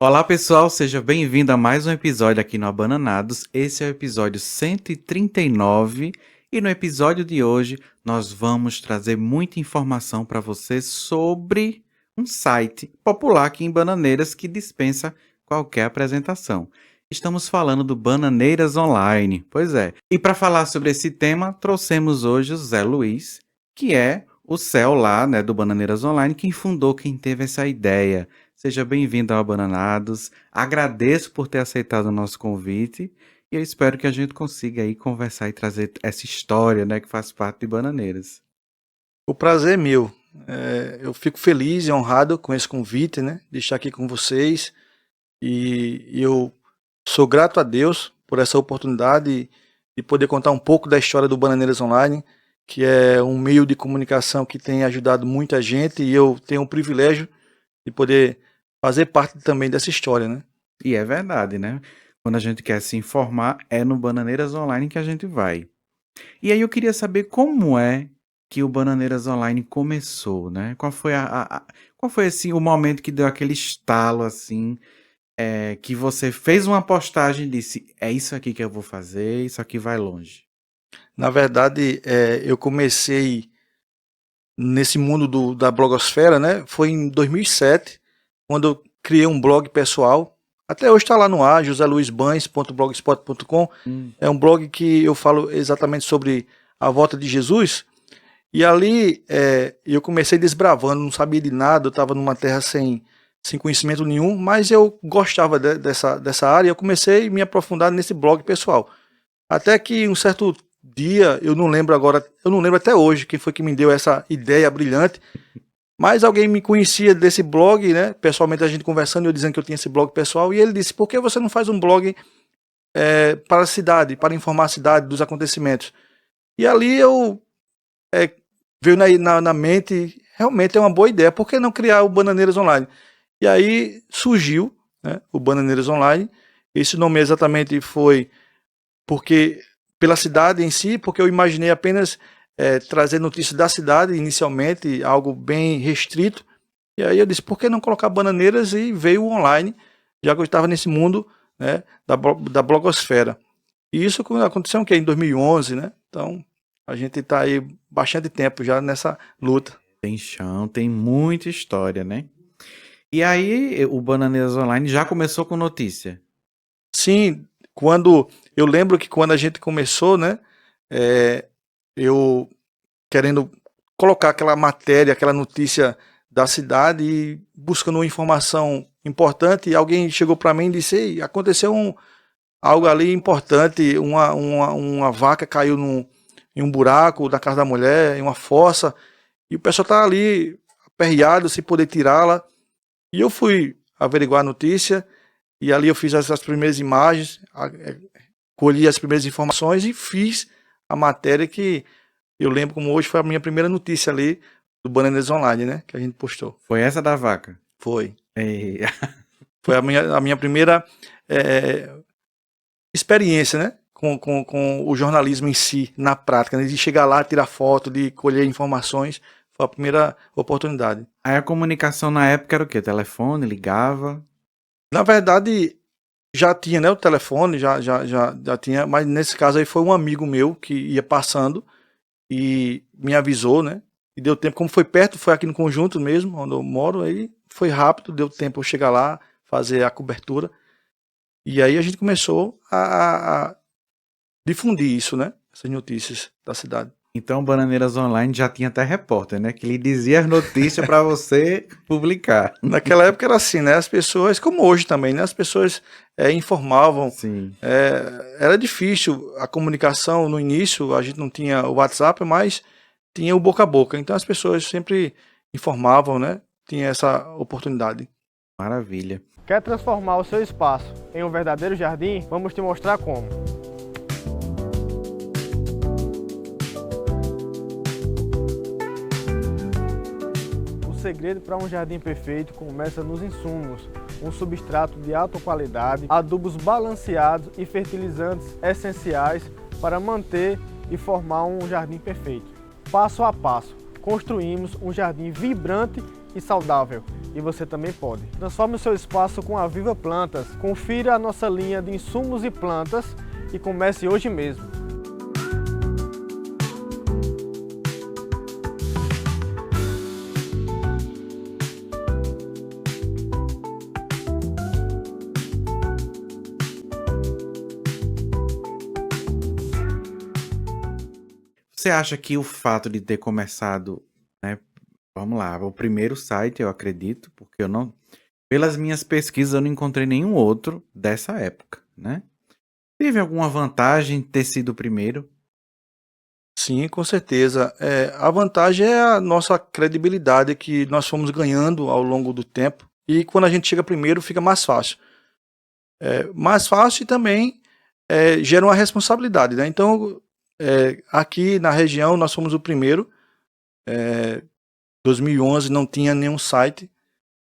Olá pessoal, seja bem-vindo a mais um episódio aqui no Abananados. Esse é o episódio 139 e no episódio de hoje nós vamos trazer muita informação para você sobre um site popular aqui em Bananeiras que dispensa qualquer apresentação. Estamos falando do Bananeiras Online. Pois é. E para falar sobre esse tema, trouxemos hoje o Zé Luiz, que é o CEO lá, né, do Bananeiras Online, quem teve essa ideia. Seja bem-vindo ao Bananados. Agradeço por ter aceitado o nosso convite e eu espero que a gente consiga aí conversar e trazer essa história, né, que faz parte de Bananeiras. O prazer é meu. Eu fico feliz e honrado com esse convite, né? De estar aqui com vocês. E eu sou grato a Deus por essa oportunidade de poder contar um pouco da história do Bananeiras Online, que é um meio de comunicação que tem ajudado muita gente e eu tenho o privilégio de poder fazer parte também dessa história, né? E é verdade, né? Quando a gente quer se informar, é no Bananeiras Online que a gente vai. E aí eu queria saber como é que o Bananeiras Online começou, né? Qual foi assim, o momento que deu aquele estalo assim, que você fez uma postagem e disse, é isso aqui que eu vou fazer, isso aqui vai longe. Na verdade, eu comecei nesse mundo da blogosfera, né? Foi em 2007, quando eu criei um blog pessoal. Até hoje está lá no ar, joseluisbans.blogspot.com. É um blog que eu falo exatamente sobre a volta de Jesus. E ali eu comecei desbravando, não sabia de nada, eu estava numa terra sem conhecimento nenhum, mas eu gostava dessa área e eu comecei a me aprofundar nesse blog pessoal. Até que um certo dia, eu não lembro agora, eu não lembro até hoje quem foi que me deu essa ideia brilhante, mas alguém me conhecia desse blog, né? Pessoalmente a gente conversando, eu dizendo que eu tinha esse blog pessoal, e ele disse, por que você não faz um blog para a cidade, para informar a cidade dos acontecimentos? E ali veio na mente, realmente é uma boa ideia, por que não criar o Bananeiras Online? E aí surgiu, né, o Bananeiras Online. Esse nome exatamente foi porque pela cidade em si, porque eu imaginei apenas trazer notícias da cidade inicialmente, algo bem restrito. E aí eu disse, por que não colocar Bananeiras? E veio o online, já que eu estava nesse mundo, né, da blogosfera. E isso aconteceu em 2011, né? Então a gente está aí bastante tempo já nessa luta. Tem chão, tem muita história, né? E aí, o Bananeiras Online já começou com notícia. Sim, eu lembro que quando a gente começou, né, eu querendo colocar aquela matéria, aquela notícia da cidade e buscando uma informação importante, e alguém chegou para mim e disse, ei, aconteceu algo ali importante, uma vaca caiu em um buraco da casa da mulher, em uma fossa, e o pessoal tá ali aperreado sem poder tirá-la. E eu fui averiguar a notícia, e ali eu fiz as primeiras imagens, colhi as primeiras informações e fiz a matéria que eu lembro como hoje foi a minha primeira notícia ali do Bananeiras Online, né? Que a gente postou. Foi essa da vaca? Foi. Ei. Foi a minha primeira experiência, né? Com o jornalismo em si, na prática, né? De chegar lá, tirar foto, de colher informações. Foi a primeira oportunidade. Aí a comunicação na época era o quê? Telefone, ligava? Na verdade, já tinha, né? O telefone, já tinha, mas nesse caso aí foi um amigo meu que ia passando e me avisou, né? E deu tempo, como foi perto, foi aqui no conjunto mesmo, onde eu moro, aí foi rápido, deu tempo eu chegar lá, fazer a cobertura. E aí a gente começou a difundir isso, né? Essas notícias da cidade. Então, Bananeiras Online já tinha até repórter, né? Que lhe dizia as notícias para você publicar. Naquela época era assim, né? As pessoas, como hoje também, né? As pessoas informavam. Sim. Era difícil a comunicação no início, a gente não tinha o WhatsApp, mas tinha o boca a boca. Então as pessoas sempre informavam, né? Tinha essa oportunidade. Maravilha. Quer transformar o seu espaço em um verdadeiro jardim? Vamos te mostrar como. O segredo para um jardim perfeito começa nos insumos. Um substrato de alta qualidade, adubos balanceados e fertilizantes essenciais para manter e formar um jardim perfeito. Passo a passo, construímos um jardim vibrante e saudável, e você também pode. Transforme o seu espaço com a Viva Plantas. Confira a nossa linha de insumos e plantas e comece hoje mesmo. Você acha que o fato de ter começado, né, vamos lá, o primeiro site, eu acredito, porque eu não, pelas minhas pesquisas, eu não encontrei nenhum outro dessa época, né? Teve alguma vantagem ter sido o primeiro? Sim, com certeza. A vantagem é a nossa credibilidade que nós fomos ganhando ao longo do tempo. E quando a gente chega primeiro, fica mais fácil. Mais fácil e também gera uma responsabilidade, né? Então, aqui na região, nós fomos o primeiro. 2011 não tinha nenhum site.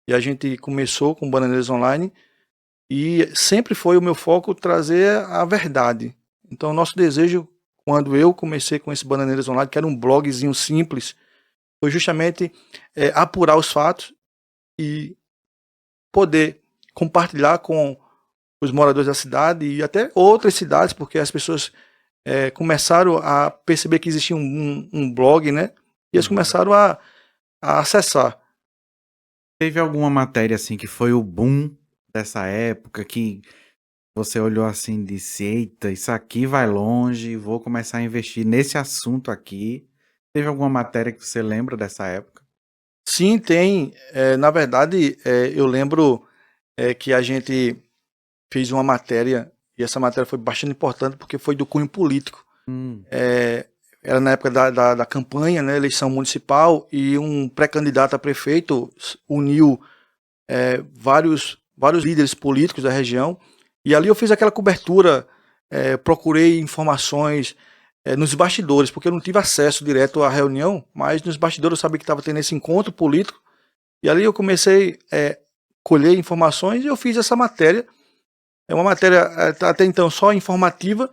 E a gente começou com Bananeiras Online. E sempre foi o meu foco trazer a verdade. Então, o nosso desejo, quando eu comecei com esse Bananeiras Online, que era um blogzinho simples, foi justamente apurar os fatos e poder compartilhar com os moradores da cidade e até outras cidades, porque as pessoas começaram a perceber que existia um blog, né? E eles começaram a acessar. Teve alguma matéria assim que foi o boom dessa época, que você olhou assim e disse, eita, isso aqui vai longe, vou começar a investir nesse assunto aqui. Teve alguma matéria que você lembra dessa época? Sim, tem. Na verdade, eu lembro que a gente fez uma matéria, e essa matéria foi bastante importante porque foi do cunho político. Era na época da campanha, né, eleição municipal, e um pré-candidato a prefeito uniu vários líderes políticos da região, e ali eu fiz aquela cobertura, procurei informações nos bastidores, porque eu não tive acesso direto à reunião, mas nos bastidores eu sabia que estava tendo esse encontro político, e ali eu comecei a colher informações e eu fiz essa matéria. É uma matéria até então só informativa,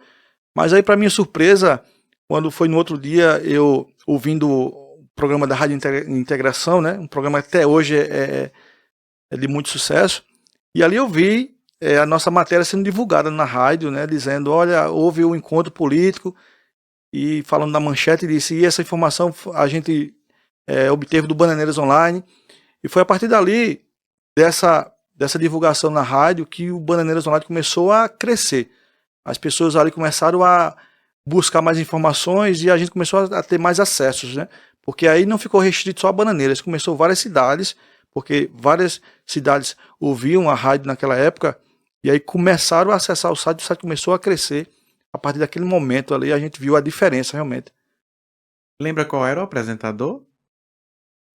mas aí, para minha surpresa, quando foi no outro dia, eu ouvindo o programa da Rádio Integração, né, um programa que até hoje é de muito sucesso, e ali eu vi a nossa matéria sendo divulgada na rádio, né, dizendo, olha, houve um encontro político, e falando na manchete, disse, e essa informação a gente obteve do Bananeiras Online, e foi a partir dali, dessa divulgação na rádio, que o Bananeiras Online começou a crescer. As pessoas ali começaram a buscar mais informações e a gente começou a ter mais acessos, né? Porque aí não ficou restrito só a Bananeiras, começou várias cidades, porque várias cidades ouviam a rádio naquela época e aí começaram a acessar o site começou a crescer. A partir daquele momento ali a gente viu a diferença realmente. Lembra qual era o apresentador?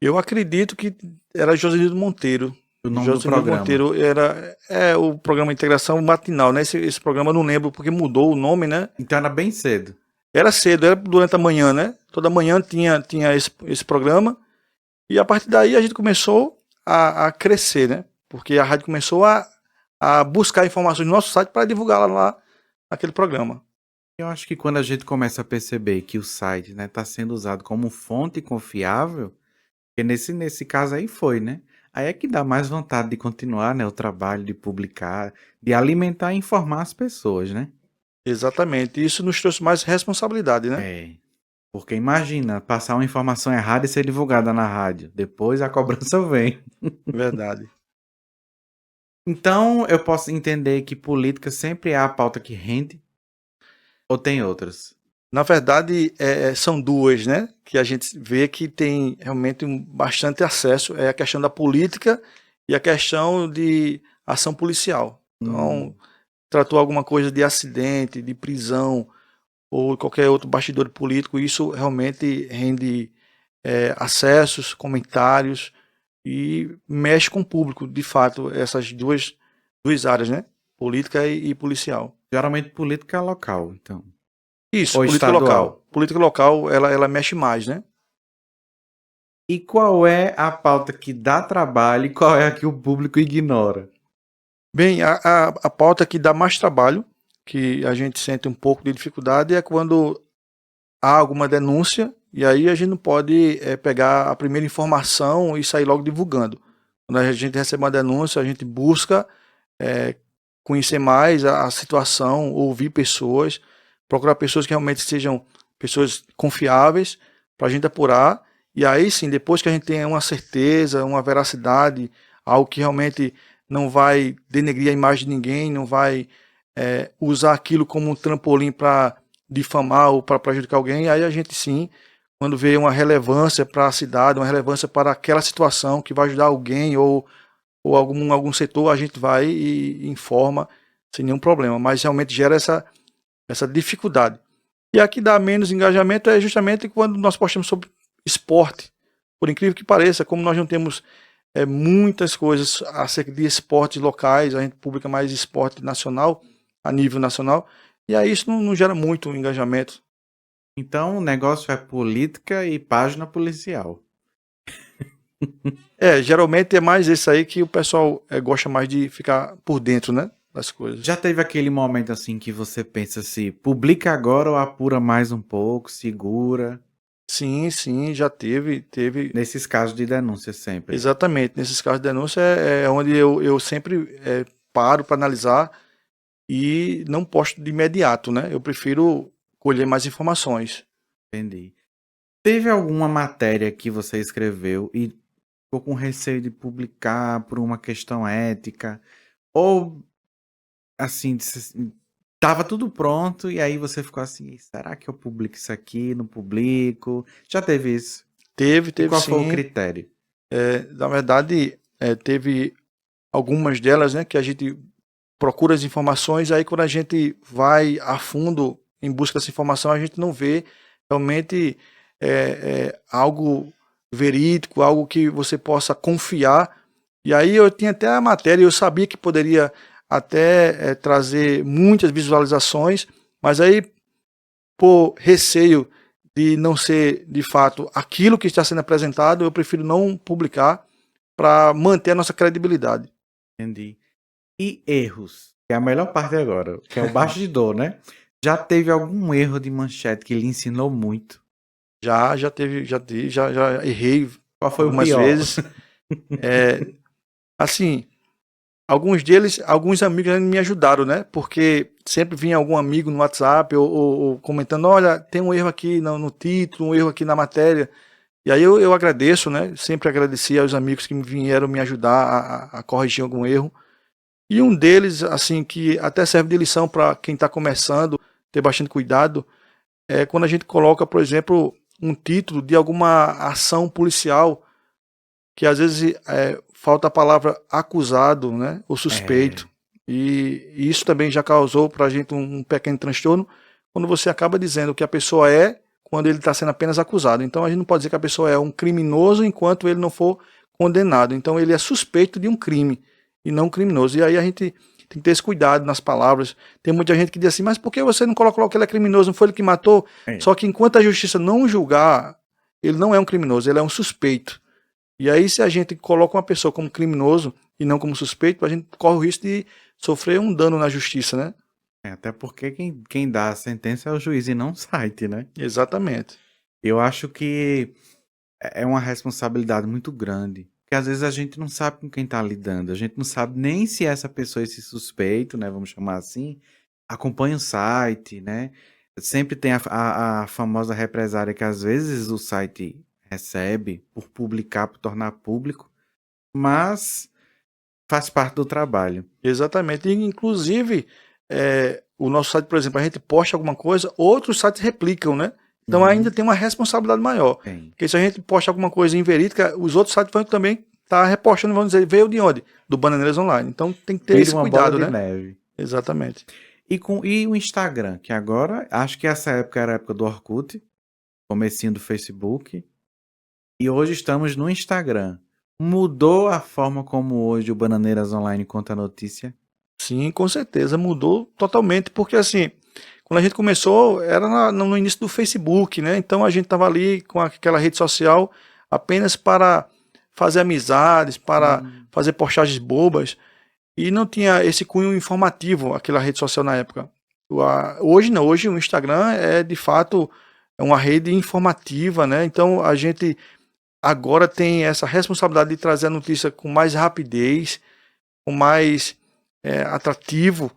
Eu acredito que era Josenildo Monteiro. O nome do programa? Monteiro era o programa Integração Matinal, né? Esse programa eu não lembro porque mudou o nome, né? Então era bem cedo. Era cedo, era durante a manhã, né? Toda manhã tinha esse programa. E a partir daí a gente começou a crescer, né? Porque a rádio começou a buscar informações no nosso site para divulgar lá naquele programa. Eu acho que quando a gente começa a perceber que o site, né, está sendo usado como fonte confiável, porque nesse caso aí foi, né? Aí é que dá mais vontade de continuar, né, o trabalho, de publicar, de alimentar e informar as pessoas, né? Exatamente. Isso nos trouxe mais responsabilidade, né? Porque imagina, passar uma informação errada e ser divulgada na rádio. Depois a cobrança vem. Verdade. Então, eu posso entender que política sempre é a pauta que rende? Ou tem outras? Na verdade, são duas, né? Que a gente vê que tem realmente bastante acesso. É a questão da política e a questão de ação policial. Então, tratou alguma coisa de acidente, de prisão ou qualquer outro bastidor político, isso realmente rende acessos, comentários e mexe com o público, de fato, essas duas áreas, né? Política e policial. Geralmente política local, então. Isso, Ou política estadual. local. Política local, ela mexe mais, né? E qual é a pauta que dá trabalho e qual é a que o público ignora? Bem, a pauta que dá mais trabalho, que a gente sente um pouco de dificuldade, é quando há alguma denúncia, e aí a gente não pode pegar a primeira informação e sair logo divulgando. Quando a gente recebe uma denúncia, a gente busca conhecer mais a situação, ouvir pessoas, procurar pessoas que realmente sejam pessoas confiáveis para a gente apurar. E aí sim, depois que a gente tem uma certeza, uma veracidade, algo que realmente não vai denegrir a imagem de ninguém, não vai usar aquilo como um trampolim para difamar ou para prejudicar alguém, aí a gente sim, quando vê uma relevância para a cidade, uma relevância para aquela situação que vai ajudar alguém ou algum setor, a gente vai e informa sem nenhum problema, mas realmente gera essa dificuldade. E aqui dá menos engajamento é justamente quando nós postamos sobre esporte. Por incrível que pareça, como nós não temos muitas coisas acerca de esportes locais, a gente publica mais esporte nacional, a nível nacional, e aí isso não gera muito engajamento. Então o negócio é política e página policial. Geralmente é mais esse aí que o pessoal gosta mais de ficar por dentro, né, das coisas. Já teve aquele momento assim que você pensa se publica agora ou apura mais um pouco, segura? Sim, já teve. Nesses casos de denúncia sempre. Exatamente, nesses casos de denúncia é onde eu sempre paro para analisar e não posto de imediato, né? Eu prefiro colher mais informações. Entendi. Teve alguma matéria que você escreveu e ficou com receio de publicar por uma questão ética? Ou, assim, tava tudo pronto e aí você ficou assim, será que eu publico isso aqui? Não publico? Já teve isso? Teve E qual sim. foi o critério? Na verdade, teve algumas delas, né, que a gente procura as informações, aí quando a gente vai a fundo em busca dessa informação, a gente não vê realmente algo verídico, algo que você possa confiar. E aí eu tinha até a matéria, eu sabia que poderia até trazer muitas visualizações, mas aí, por receio de não ser de fato aquilo que está sendo apresentado, eu prefiro não publicar para manter a nossa credibilidade. Entendi. E erros, que é a melhor parte agora, que é o bastidor, né? Já teve algum erro de manchete que lhe ensinou muito? Já errei Qual foi algumas o pior? vezes. Assim, alguns amigos me ajudaram, né? Porque sempre vinha algum amigo no WhatsApp ou comentando, olha, tem um erro aqui no título, um erro aqui na matéria. E aí eu agradeço, né? Sempre agradeci aos amigos que vieram me ajudar a corrigir algum erro. E um deles, assim, que até serve de lição para quem está começando, ter bastante cuidado, é quando a gente coloca, por exemplo, um título de alguma ação policial, que às vezes falta a palavra acusado, né, ou suspeito. E isso também já causou para a gente um pequeno transtorno, quando você acaba dizendo que a pessoa quando ele está sendo apenas acusado. Então a gente não pode dizer que a pessoa é um criminoso enquanto ele não for condenado. Então ele é suspeito de um crime e não criminoso. E aí a gente tem que ter esse cuidado nas palavras. Tem muita gente que diz assim, mas por que você não coloca que ele é criminoso? Não foi ele que matou? Só que enquanto a justiça não julgar, ele não é um criminoso, ele é um suspeito. E aí se a gente coloca uma pessoa como criminoso e não como suspeito, a gente corre o risco de sofrer um dano na justiça, né? Até porque quem dá a sentença é o juiz e não o site, né? Exatamente. Eu acho que é uma responsabilidade muito grande. Porque às vezes a gente não sabe com quem está lidando. A gente não sabe nem se essa pessoa, esse suspeito, né? Vamos chamar assim, acompanha o site, né? Sempre tem a famosa represária que às vezes o site recebe por publicar, por tornar público, mas faz parte do trabalho. Exatamente. E, inclusive, o nosso site, por exemplo, a gente posta alguma coisa, outros sites replicam, né? Então ainda tem uma responsabilidade maior. Porque se a gente posta alguma coisa inverídica, os outros sites vão também estar repostando, vão dizer, veio de onde? Do Bananeiras Online. Então tem que ter esse cuidado, né? Neve. Exatamente. E o Instagram, que agora, acho que essa época era a época do Orkut, comecinho do Facebook, e hoje estamos no Instagram. Mudou a forma como hoje o Bananeiras Online conta a notícia? Sim, com certeza, mudou totalmente, porque assim, quando a gente começou, era no início do Facebook, né? Então a gente estava ali com aquela rede social apenas para fazer amizades, para fazer postagens bobas, e não tinha esse cunho informativo, aquela rede social na época. Hoje não, hoje o Instagram é de fato uma rede informativa, né? Então a gente agora tem essa responsabilidade de trazer a notícia com mais rapidez, com mais atrativo,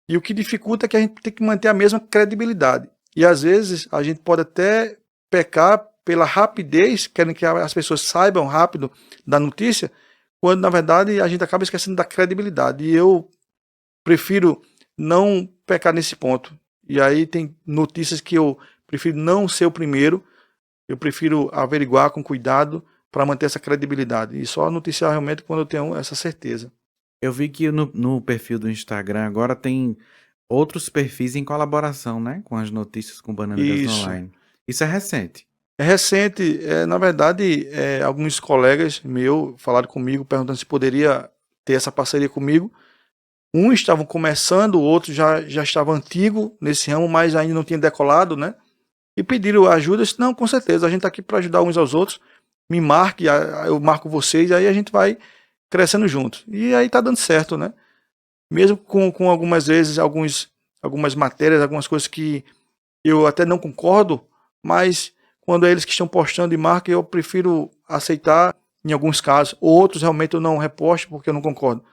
e o que dificulta é que a gente tem que manter a mesma credibilidade. E às vezes a gente pode até pecar pela rapidez, querendo que as pessoas saibam rápido da notícia, quando na verdade a gente acaba esquecendo da credibilidade. E eu prefiro não pecar nesse ponto. E aí tem notícias que eu prefiro não ser o primeiro, eu prefiro averiguar com cuidado para manter essa credibilidade. E só noticiar realmente quando eu tenho essa certeza. Eu vi que no perfil do Instagram agora tem outros perfis em colaboração, né? Com as notícias com Bananeiras Isso. Online. Isso é recente. É recente, na verdade, alguns colegas meus falaram comigo, perguntando se poderia ter essa parceria comigo. Uns estavam começando, outros já estavam antigo nesse ramo, mas ainda não tinha decolado, né? E pediram ajuda. Eu disse, não, com certeza, a gente está aqui para ajudar uns aos outros. Me marque, eu marco vocês, aí a gente vai crescendo junto. E aí tá dando certo, né? Mesmo com algumas vezes, algumas matérias, algumas coisas que eu até não concordo, mas quando é eles que estão postando e marcam, eu prefiro aceitar em alguns casos. Outros realmente eu não reposto porque eu não concordo.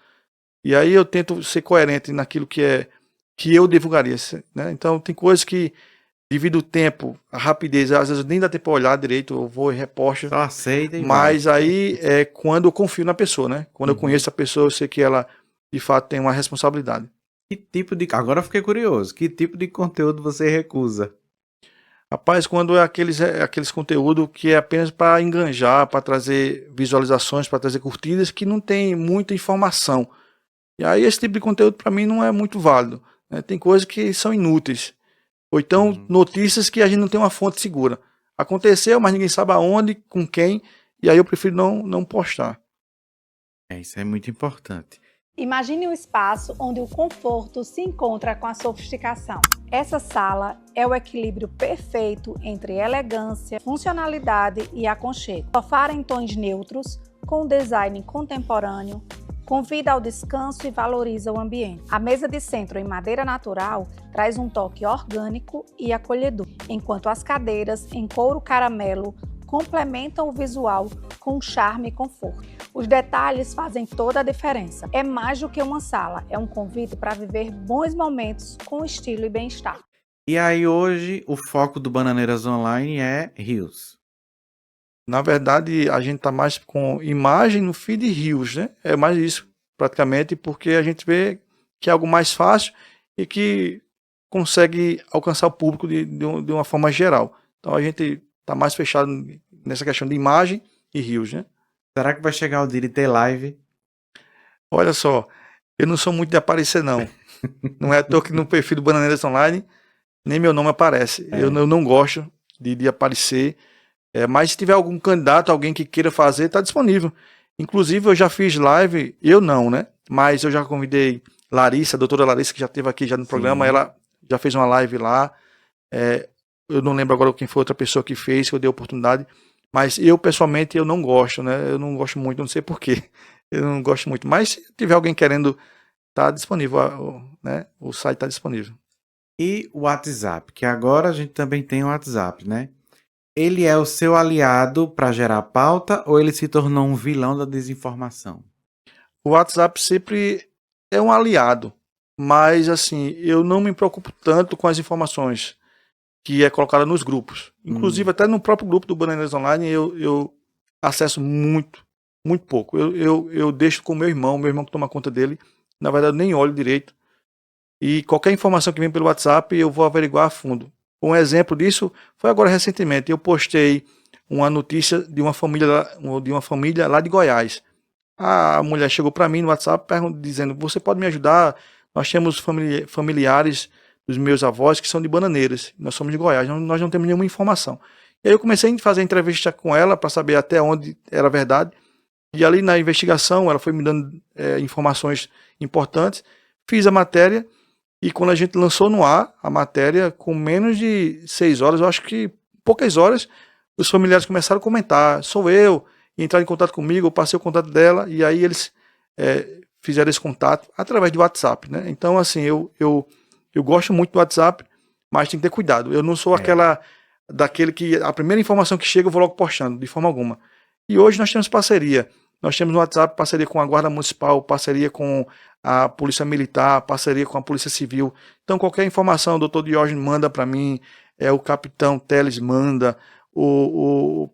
E aí eu tento ser coerente naquilo que eu divulgaria, né? Então tem coisas que, devido ao tempo, a rapidez, às vezes nem dá tempo para olhar direito, eu vou e reposto. Só aceita e Mas vai. aí é quando eu confio na pessoa, né? Quando eu Uhum. conheço a pessoa, eu sei que ela, de fato, tem uma responsabilidade. Que tipo de... Agora eu fiquei curioso. Que tipo de conteúdo você recusa? Rapaz, quando é aqueles conteúdo que é apenas para enganjar, para trazer visualizações, para trazer curtidas, que não tem muita informação. E aí esse tipo de conteúdo para mim não é muito válido, né? Tem coisas que são inúteis. Ou então notícias que a gente não tem uma fonte segura. Aconteceu, mas ninguém sabe aonde, com quem, e aí eu prefiro não postar. Isso é muito importante. Imagine um espaço onde o conforto se encontra com a sofisticação. Essa sala é o equilíbrio perfeito entre elegância, funcionalidade e aconchego. Sofá em tons neutros, com um design contemporâneo, convida ao descanso e valoriza o ambiente. A mesa de centro em madeira natural traz um toque orgânico e acolhedor, enquanto as cadeiras em couro caramelo complementam o visual com charme e conforto. Os detalhes fazem toda a diferença. É mais do que uma sala, é um convite para viver bons momentos com estilo e bem-estar. E aí hoje o foco do Bananeiras Online é Reels. Na verdade, a gente está mais com imagem no feed Reels, né? É mais isso, praticamente, porque a gente vê que é algo mais fácil e que consegue alcançar o público de uma forma geral. Então a gente está mais fechado nessa questão de imagem e Reels, né? Será que vai chegar o dia de ter live? Olha só, eu não sou muito de aparecer, não. Não é à toa que no perfil do Bananeiras Online nem meu nome aparece. Eu não gosto de aparecer. Mas se tiver algum candidato, alguém que queira fazer, está disponível. Inclusive, eu já fiz live, eu não, né? Mas eu já convidei Larissa, a doutora Larissa, que já esteve aqui já no programa, ela já fez uma live lá. Eu não lembro agora quem foi outra pessoa que fez, que eu dei a oportunidade. Mas eu, pessoalmente, eu não gosto, né? Eu não gosto muito, não sei porquê. Eu não gosto muito. Mas se tiver alguém querendo, tá disponível, né? O site está disponível. E o WhatsApp, que agora a gente também tem o WhatsApp, né? Ele é o seu aliado para gerar pauta ou ele se tornou um vilão da desinformação? O WhatsApp sempre é um aliado, mas assim, eu não me preocupo tanto com as informações que é colocada nos grupos. Inclusive, até no próprio grupo do Bananeiras Online, eu acesso muito pouco. Eu deixo com meu irmão que toma conta dele. Na verdade, eu nem olho direito. E qualquer informação que vem pelo WhatsApp, eu vou averiguar a fundo. Um exemplo disso foi agora recentemente. Eu postei uma notícia de uma família lá de Goiás. A mulher chegou para mim no WhatsApp dizendo: você pode me ajudar? Nós temos familiares dos meus avós que são de Bananeiras. Nós somos de Goiás, nós não temos nenhuma informação. E aí eu comecei a fazer entrevista com ela para saber até onde era verdade. E ali na investigação ela foi me dando informações importantes. Fiz a matéria. E quando a gente lançou no ar a matéria, com menos de 6 horas, eu acho que poucas horas, os familiares começaram a comentar: sou eu, e entraram em contato comigo, eu passei o contato dela, e aí eles fizeram esse contato através do WhatsApp, né? Então, assim, eu gosto muito do WhatsApp, mas tem que ter cuidado. Eu não sou daquele que a primeira informação que chega eu vou logo postando, de forma alguma. E hoje nós temos parceria. Nós temos no WhatsApp parceria com a Guarda Municipal, parceria com a Polícia Militar, parceria com a Polícia Civil. Então, qualquer informação, o doutor Diógenes manda para mim, o capitão Teles manda,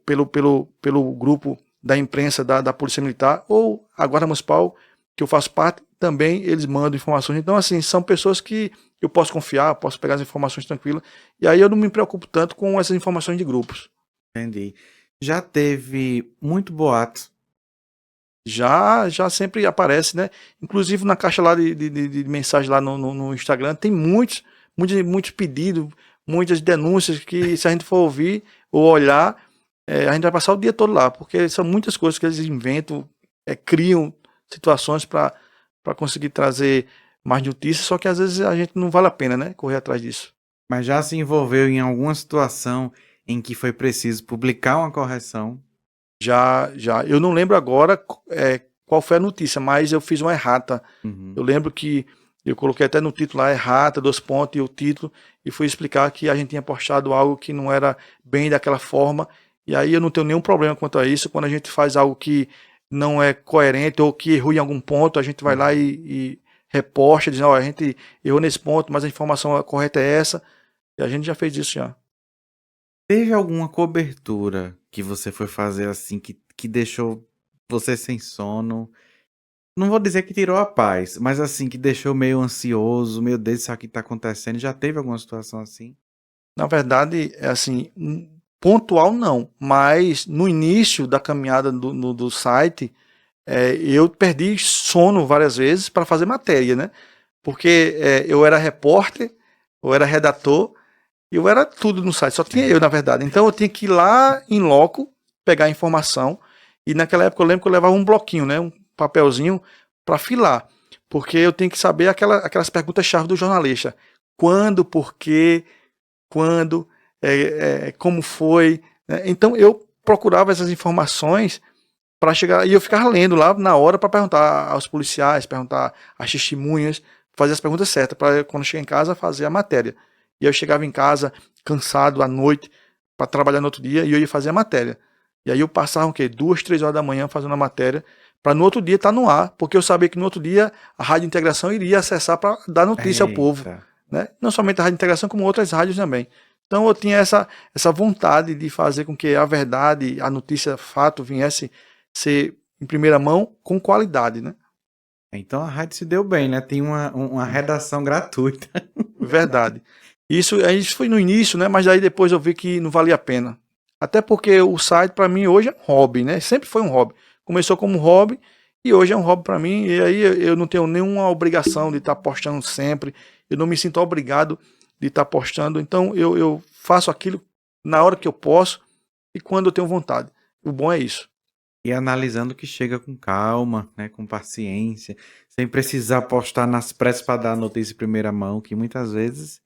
pelo grupo da imprensa da Polícia Militar, ou a Guarda Municipal, que eu faço parte, também eles mandam informações. Então, assim, são pessoas que eu posso confiar, posso pegar as informações tranquilas, e aí eu não me preocupo tanto com essas informações de grupos. Entendi. Já teve muito boato. Já sempre aparece, né? Inclusive na caixa lá de mensagem lá no Instagram, tem muitos pedidos, muitas denúncias que, se a gente for ouvir ou olhar, a gente vai passar o dia todo lá, porque são muitas coisas que eles inventam, criam situações para conseguir trazer mais notícias, só que às vezes a gente não vale a pena, né? Correr atrás disso. Mas já se envolveu em alguma situação em que foi preciso publicar uma correção? Já. Eu não lembro agora qual foi a notícia, mas eu fiz uma errata. Uhum. Eu lembro que eu coloquei até no título lá, errata, 2 pontos, e o título, e fui explicar que a gente tinha postado algo que não era bem daquela forma, e aí eu não tenho nenhum problema quanto a isso. Quando a gente faz algo que não é coerente ou que errou em algum ponto, a gente vai lá e reposta, dizendo, a gente errou nesse ponto, mas a informação correta é essa, e a gente já fez isso já. Teve alguma cobertura que você foi fazer assim que deixou você sem sono? Não vou dizer que tirou a paz, mas assim, que deixou meio ansioso, meu Deus, isso aqui tá acontecendo. Já teve alguma situação assim? Na verdade, assim, pontual não, mas no início da caminhada do site, eu perdi sono várias vezes para fazer matéria, né? Porque eu era repórter, eu era redator, eu era tudo no site, só tinha eu, na verdade. Então eu tinha que ir lá em loco, pegar a informação, e naquela época eu lembro que eu levava um bloquinho, né? Um papelzinho para filar, porque eu tinha que saber aquelas perguntas-chave do jornalista. Quando, por quê, quando, como foi, né? Então eu procurava essas informações para chegar, e eu ficava lendo lá na hora para perguntar aos policiais, perguntar às testemunhas, fazer as perguntas certas, para quando chegar em casa fazer a matéria. E eu chegava em casa cansado à noite para trabalhar no outro dia, e eu ia fazer a matéria. E aí eu passava o quê? 2, 3 horas da manhã fazendo a matéria, para no outro dia estar no ar, porque eu sabia que no outro dia a Rádio Integração iria acessar para dar notícia ao povo, né? Não somente a Rádio Integração, como outras rádios também. Então eu tinha essa vontade de fazer com que a verdade, a notícia, fato, viesse ser em primeira mão com qualidade, né? Então a rádio se deu bem, né? Tem uma redação gratuita. Verdade. Isso foi no início, né? Mas aí depois eu vi que não valia a pena. Até porque o site para mim hoje é um hobby, né? Sempre foi um hobby. Começou como um hobby e hoje é um hobby para mim. E aí eu não tenho nenhuma obrigação de estar postando sempre. Eu não me sinto obrigado de estar postando. Então eu faço aquilo na hora que eu posso e quando eu tenho vontade. O bom é isso. E analisando que chega com calma, né, com paciência, sem precisar postar nas pressas para dar a notícia em primeira mão, que muitas vezes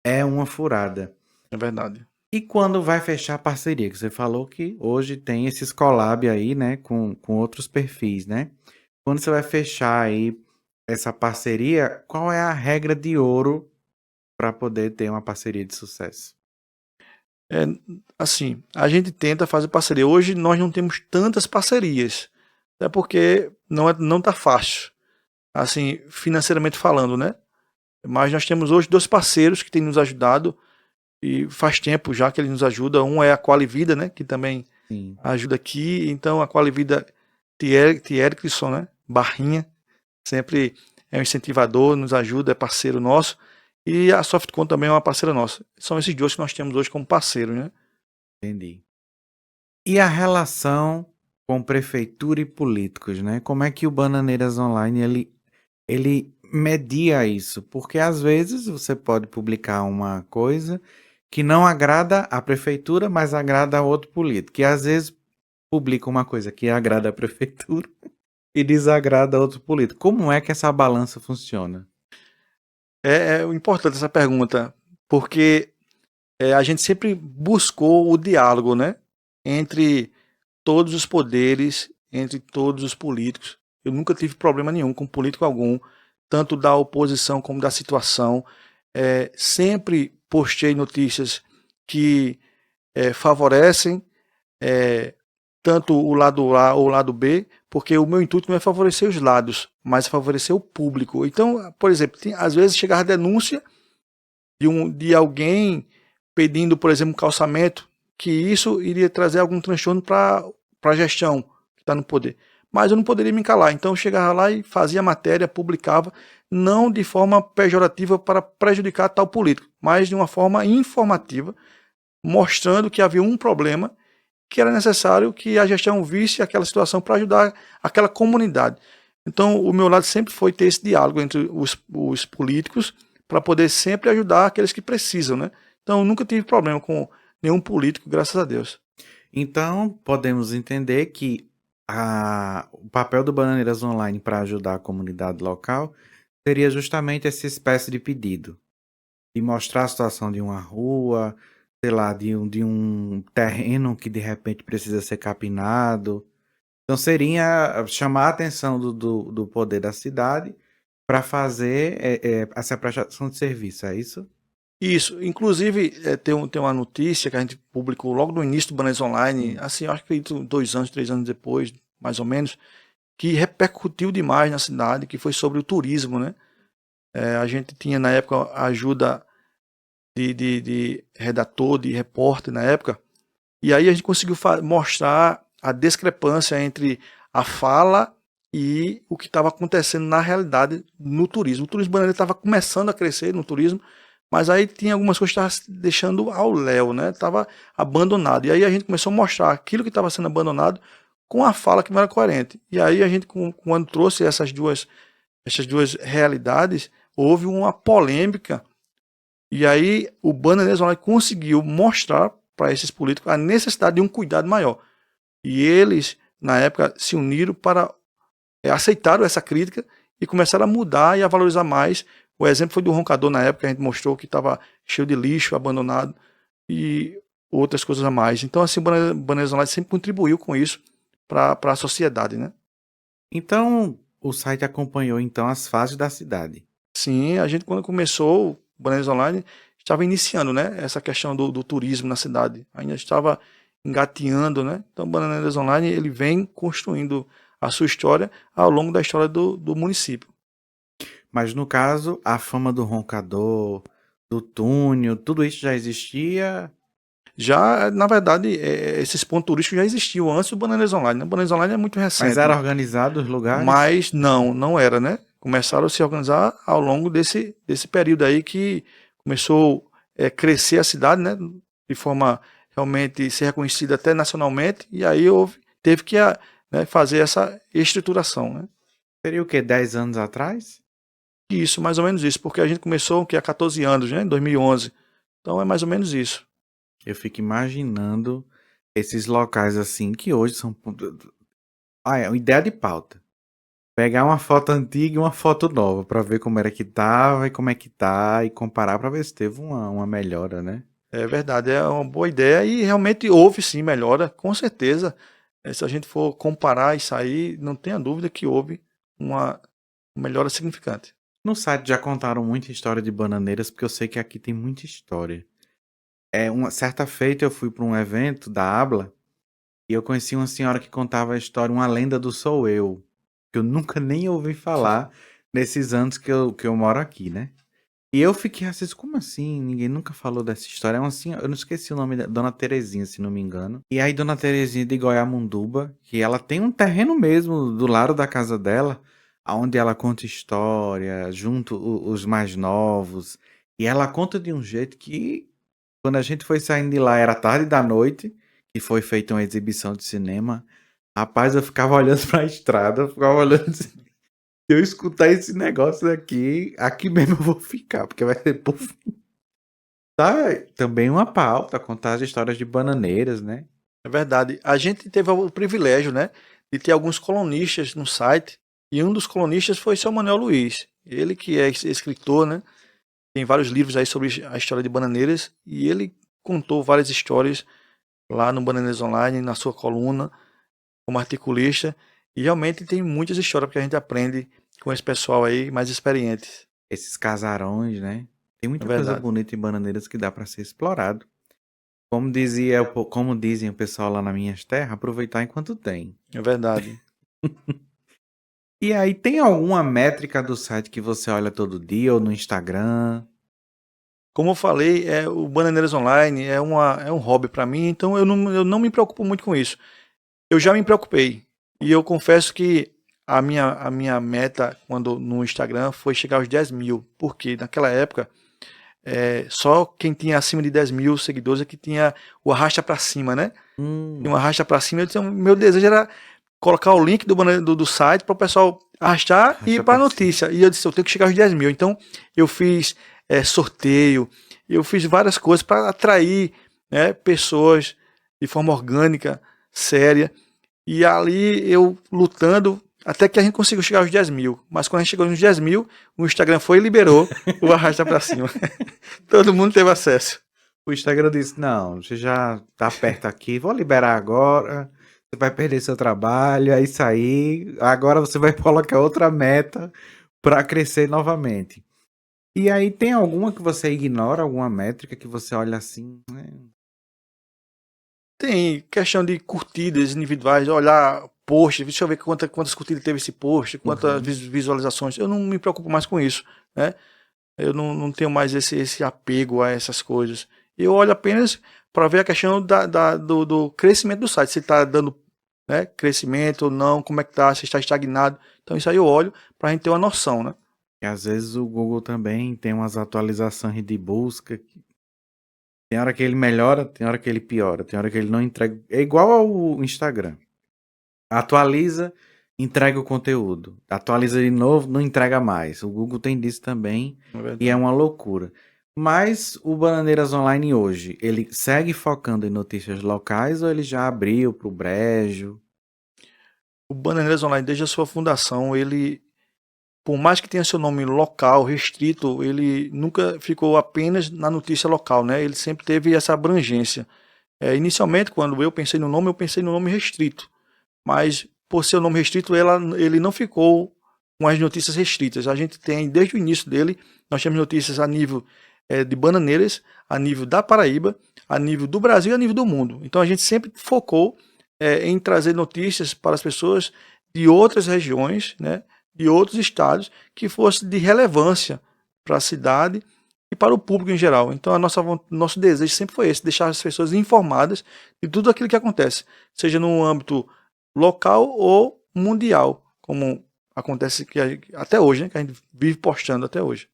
é uma furada. É verdade. E quando vai fechar a parceria? Que você falou que hoje tem esses collab aí, né, com outros perfis, né? Quando você vai fechar aí essa parceria, qual é a regra de ouro para poder ter uma parceria de sucesso? Assim, a gente tenta fazer parceria. Hoje nós não temos tantas parcerias, até porque não tá fácil, assim, financeiramente falando, né? Mas nós temos hoje 2 parceiros que têm nos ajudado, e faz tempo já que eles nos ajudam. Um é a Qualivida, né? Que também Sim. ajuda aqui. Então a Qualivida, Thierry, né? Barrinha, sempre é um incentivador, nos ajuda, é parceiro nosso. E a Softcom também é uma parceira nossa. São esses 2 que nós temos hoje como parceiros, né? Entendi. E a relação com prefeitura e políticos, né? Como é que o Bananeiras Online ele media isso? Porque às vezes você pode publicar uma coisa que não agrada a prefeitura, mas agrada a outro político. E às vezes publica uma coisa que agrada a prefeitura e desagrada a outro político. Como é que essa balança funciona? É importante essa pergunta, porque a gente sempre buscou o diálogo, né? Entre todos os poderes, entre todos os políticos. Eu nunca tive problema nenhum com político algum, tanto da oposição como da situação. Sempre postei notícias que favorecem tanto o lado A ou o lado B, porque o meu intuito não é favorecer os lados, mas favorecer o público. Então, por exemplo, às vezes chegava denúncia de alguém pedindo, por exemplo, um calçamento, que isso iria trazer algum transtorno para a gestão que está no poder. Mas eu não poderia me calar, então eu chegava lá e fazia matéria, publicava, não de forma pejorativa para prejudicar tal político, mas de uma forma informativa, mostrando que havia um problema, que era necessário que a gestão visse aquela situação para ajudar aquela comunidade. Então, o meu lado sempre foi ter esse diálogo entre os políticos para poder sempre ajudar aqueles que precisam, né? Então, eu nunca tive problema com nenhum político, graças a Deus. Então, podemos entender que o papel do Bananeiras Online para ajudar a comunidade local seria justamente essa espécie de pedido, de mostrar a situação de uma rua, sei lá, de um terreno que de repente precisa ser capinado. Então seria chamar a atenção do poder da cidade para fazer essa prestação de serviço, é isso? Isso, inclusive tem uma notícia que a gente publicou logo no início do Bananeiras Online, assim, eu acho que 2 anos, 3 anos depois, mais ou menos, que repercutiu demais na cidade, que foi sobre o turismo, né? A gente tinha na época a ajuda de redator, de repórter na época, e aí a gente conseguiu mostrar a discrepância entre a fala e o que estava acontecendo na realidade no turismo. O turismo bananeiro estava começando a crescer no turismo, mas aí tinha algumas coisas que estavam deixando ao léu, né? Estava abandonado. E aí a gente começou a mostrar aquilo que estava sendo abandonado com a fala que não era coerente. E aí a gente, quando trouxe essas duas realidades, houve uma polêmica. E aí o Bananeiras Online conseguiu mostrar para esses políticos a necessidade de um cuidado maior. E eles, na época, se uniram para aceitaram essa crítica e começaram a mudar e a valorizar mais. O exemplo foi do Roncador na época, a gente mostrou que estava cheio de lixo, abandonado e outras coisas a mais. Então, assim, o Bananeiras Online sempre contribuiu com isso para a sociedade, né? Então, o site acompanhou então as fases da cidade. Sim, a gente quando começou o Bananeiras Online, estava iniciando, né, essa questão do turismo na cidade. Ainda estava engateando, né? Então, o Bananeiras Online ele vem construindo a sua história ao longo da história do município. Mas no caso, a fama do Roncador, do túnel, tudo isso já existia. Já, na verdade, esses pontos turísticos já existiam antes do Bananeiras Online, né? O Bananeiras Online é muito recente. Mas era organizado os lugares? Mas não era, né? Começaram a se organizar ao longo desse período aí que começou a crescer a cidade, né? De forma realmente ser reconhecida até nacionalmente, e aí teve que fazer essa estruturação, né? Seria o quê? 10 anos atrás? Isso, mais ou menos isso, porque a gente começou há 14 anos, né? Em 2011. Então é mais ou menos isso. Eu fico imaginando esses locais assim, que hoje são... é uma ideia de pauta. Pegar uma foto antiga e uma foto nova, pra ver como era que tava e como é que tá, e comparar pra ver se teve uma melhora, né? É verdade, é uma boa ideia e realmente houve sim melhora, com certeza. Se a gente for comparar isso aí, não tenha dúvida que houve uma melhora significante. No site já contaram muita história de Bananeiras, porque eu sei que aqui tem muita história. Uma certa feita eu fui para um evento da Habla e eu conheci uma senhora que contava a história, uma lenda do Sou Eu, que eu nunca nem ouvi falar nesses anos que eu moro aqui, né? E eu fiquei assim, como assim? Ninguém nunca falou dessa história. É uma senhora, eu não esqueci o nome da Dona Terezinha, se não me engano. E aí Dona Terezinha de Goiamunduba, que ela tem um terreno mesmo do lado da casa dela, onde ela conta história, junto os mais novos. E ela conta de um jeito que, quando a gente foi saindo de lá, era tarde da noite, que foi feita uma exibição de cinema. Rapaz, eu ficava olhando pra estrada, eu ficava olhando assim. Se eu escutar esse negócio aqui mesmo eu vou ficar, porque vai ser por fim. Tá, também uma pauta, contar as histórias de Bananeiras, né? É verdade. A gente teve o privilégio, né, de ter alguns colunistas no site, e um dos colunistas foi seu Manuel Luiz. Ele que é escritor, né, tem vários livros aí sobre a história de Bananeiras, e ele contou várias histórias lá no Bananeiras Online, na sua coluna, como articulista, e realmente tem muitas histórias que a gente aprende com esse pessoal aí mais experientes. Esses casarões, né? Tem muita É coisa verdade. bonita em Bananeiras que dá pra ser explorado. Como dizem o pessoal lá na minhas terras, aproveitar enquanto tem. É verdade. E aí, tem alguma métrica do site que você olha todo dia ou no Instagram? Como eu falei, o Bananeiras Online é um hobby para mim, então eu não me preocupo muito com isso. Eu já me preocupei. E eu confesso que a minha meta quando no Instagram foi chegar aos 10 mil. Porque naquela época, só quem tinha acima de 10 mil seguidores é que tinha o arrasta para cima, né? Tinha um arrasta para cima. Meu desejo era colocar o link do site para o pessoal arrastar e ir Arrasta para a pra notícia. E eu disse, eu tenho que chegar aos 10 mil. Então, eu fiz sorteio, eu fiz várias coisas para atrair, né, pessoas de forma orgânica, séria. E ali eu lutando, até que a gente conseguiu chegar aos 10 mil. Mas quando a gente chegou nos 10 mil, o Instagram foi e liberou o arrasta para cima. Todo mundo teve acesso. O Instagram disse: não, você já tá perto aqui, vou liberar agora. Você vai perder seu trabalho, é isso aí. Agora você vai colocar outra meta para crescer novamente. E aí, tem alguma que você ignora, alguma métrica que você olha assim, né? Tem questão de curtidas individuais, olhar post, deixa eu ver quantas curtidas teve esse post, quantas visualizações. Eu não me preocupo mais com isso, né? Eu não tenho mais esse apego a essas coisas. Eu olho apenas para ver a questão do crescimento do site, se está dando, né, crescimento ou não, como é que está, se está estagnado. Então isso aí eu olho para a gente ter uma noção, né? E às vezes o Google também tem umas atualizações de busca. Tem hora que ele melhora, tem hora que ele piora, tem hora que ele não entrega. É igual ao Instagram. Atualiza, entrega o conteúdo. Atualiza de novo, não entrega mais. O Google tem disso também e é uma loucura. Mas o Bananeiras Online hoje, ele segue focando em notícias locais ou ele já abriu para o brejo? O Bananeiras Online, desde a sua fundação, ele, por mais que tenha seu nome local, restrito, ele nunca ficou apenas na notícia local, né? Ele sempre teve essa abrangência. Inicialmente, quando eu pensei no nome restrito. Mas, por ser o nome restrito, ele não ficou com as notícias restritas. A gente tem, desde o início dele, nós temos notícias a nível de Bananeiras, a nível da Paraíba, a nível do Brasil e a nível do mundo. Então, a gente sempre focou em trazer notícias para as pessoas de outras regiões, né, de outros estados, que fosse de relevância para a cidade e para o público em geral. Então, nosso desejo sempre foi esse, deixar as pessoas informadas de tudo aquilo que acontece, seja no âmbito local ou mundial, como acontece até hoje, né, que a gente vive postando até hoje.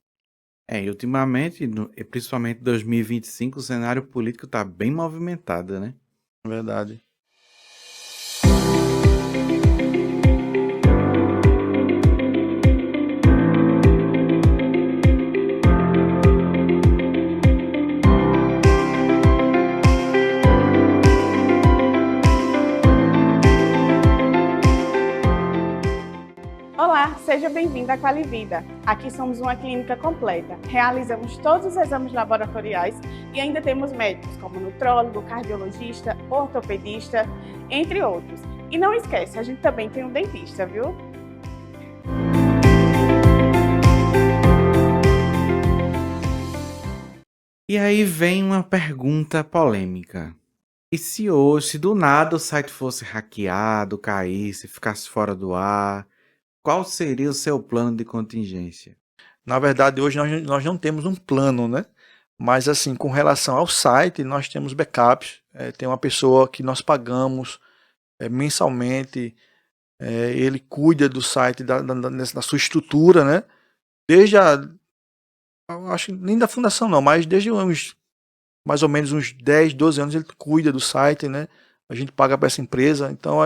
E ultimamente, principalmente em 2025, o cenário político está bem movimentado, né? É verdade. Olá, seja bem-vindo à Qualivida. Aqui somos uma clínica completa. Realizamos todos os exames laboratoriais e ainda temos médicos como nutrólogo, cardiologista, ortopedista, entre outros. E não esquece, a gente também tem um dentista, viu? E aí vem uma pergunta polêmica. E se hoje, se do nada o site fosse hackeado, caísse, ficasse fora do ar, qual seria o seu plano de contingência? Na verdade, hoje nós não temos um plano, né? Mas, assim, com relação ao site, nós temos backups. Tem uma pessoa que nós pagamos mensalmente. Ele cuida do site, da sua estrutura, né? Desde eu acho que nem da fundação não, mas desde mais ou menos uns 10, 12 anos ele cuida do site, né? A gente paga para essa empresa, então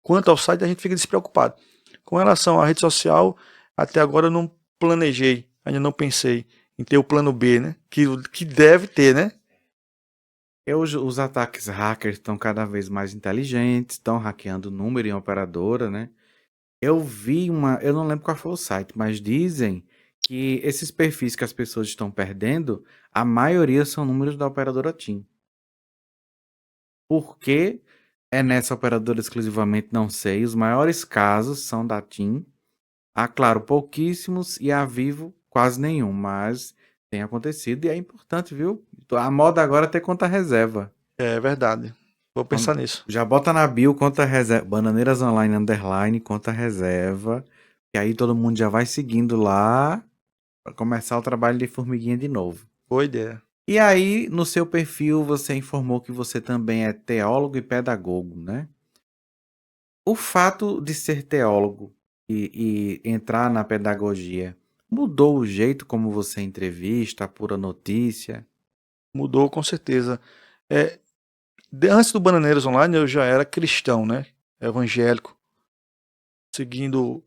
quanto ao site, a gente fica despreocupado. Com relação à rede social, até agora eu não planejei, ainda não pensei em ter o plano B, né? Que deve ter, né? Os ataques hackers estão cada vez mais inteligentes, estão hackeando número em operadora, né? Eu não lembro qual foi o site, mas dizem que esses perfis que as pessoas estão perdendo, a maioria são números da operadora TIM. Por que é nessa operadora exclusivamente? Não sei. Os maiores casos são da TIM. A Claro, pouquíssimos, e a Vivo, quase nenhum. Mas Tem acontecido e é importante, viu? A moda agora é ter conta reserva. É verdade. Vou pensar nisso. Já bota na bio conta reserva, Bananeiras Online _ conta reserva, que aí todo mundo já vai seguindo lá para começar o trabalho de formiguinha de novo. Boa ideia. E aí, no seu perfil, você informou que você também é teólogo e pedagogo, né? O fato de ser teólogo e entrar na pedagogia mudou o jeito como você entrevista, apura notícia? Mudou com certeza. Antes do Bananeiras Online eu já era cristão, né? Evangélico, seguindo